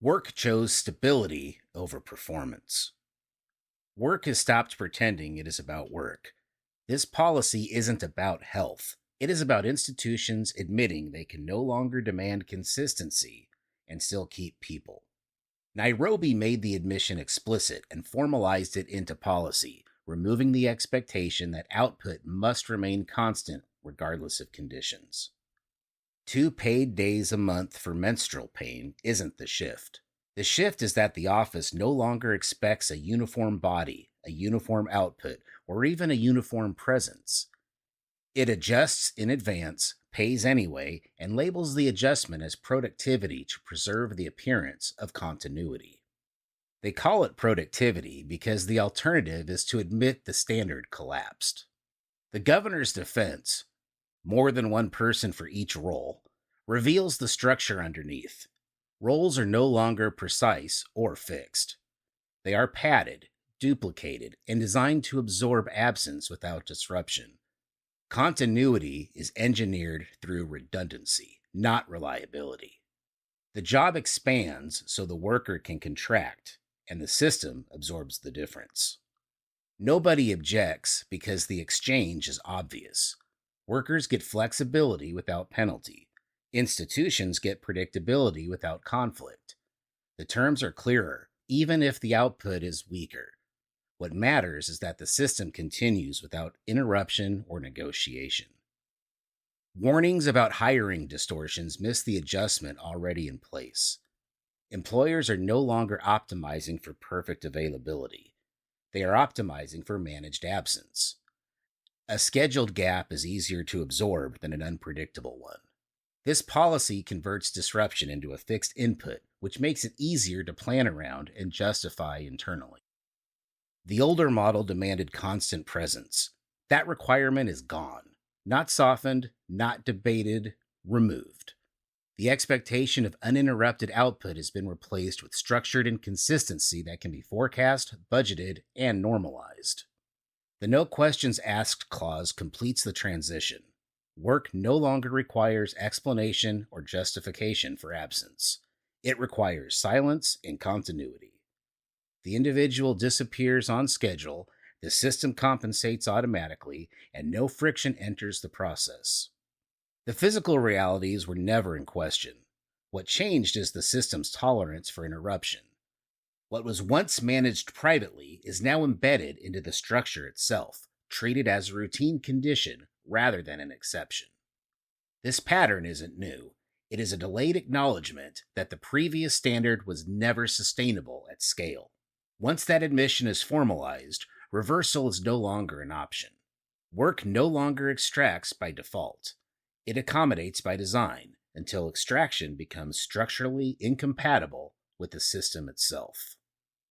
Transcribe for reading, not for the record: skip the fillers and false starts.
Work chose stability over performance. Work has stopped pretending it is about work. This policy isn't about health. It is about institutions admitting they can no longer demand consistency and still keep people. Nairobi made the admission explicit and formalized it into policy, removing the expectation that output must remain constant regardless of conditions. 2 paid days a month for menstrual pain isn't the shift. The shift is that the office no longer expects a uniform body, a uniform output, or even a uniform presence. It adjusts in advance, pays anyway, and labels the adjustment as productivity to preserve the appearance of continuity. They call it productivity because the alternative is to admit the standard collapsed. The governor's defense, more than one person for each role, reveals the structure underneath. Roles are no longer precise or fixed. They are padded, duplicated, and designed to absorb absence without disruption. Continuity is engineered through redundancy, not reliability. The job expands so the worker can contract, and the system absorbs the difference. Nobody objects because the exchange is obvious. Workers get flexibility without penalty. Institutions get predictability without conflict. The terms are clearer, even if the output is weaker. What matters is that the system continues without interruption or negotiation. Warnings about hiring distortions miss the adjustment already in place. Employers are no longer optimizing for perfect availability. They are optimizing for managed absence. A scheduled gap is easier to absorb than an unpredictable one. This policy converts disruption into a fixed input, which makes it easier to plan around and justify internally. The older model demanded constant presence. That requirement is gone. Not softened, not debated, removed. The expectation of uninterrupted output has been replaced with structured inconsistency that can be forecast, budgeted, and normalized. The no questions asked clause completes the transition. Work no longer requires explanation or justification for absence. It requires silence and continuity. The individual disappears on schedule, the system compensates automatically, and no friction enters the process. The physical realities were never in question. What changed is the system's tolerance for interruption. What was once managed privately is now embedded into the structure itself, treated as a routine condition rather than an exception. This pattern isn't new. It is a delayed acknowledgement that the previous standard was never sustainable at scale. Once that admission is formalized, reversal is no longer an option. Work no longer extracts by default. It accommodates by design until extraction becomes structurally incompatible with the system itself.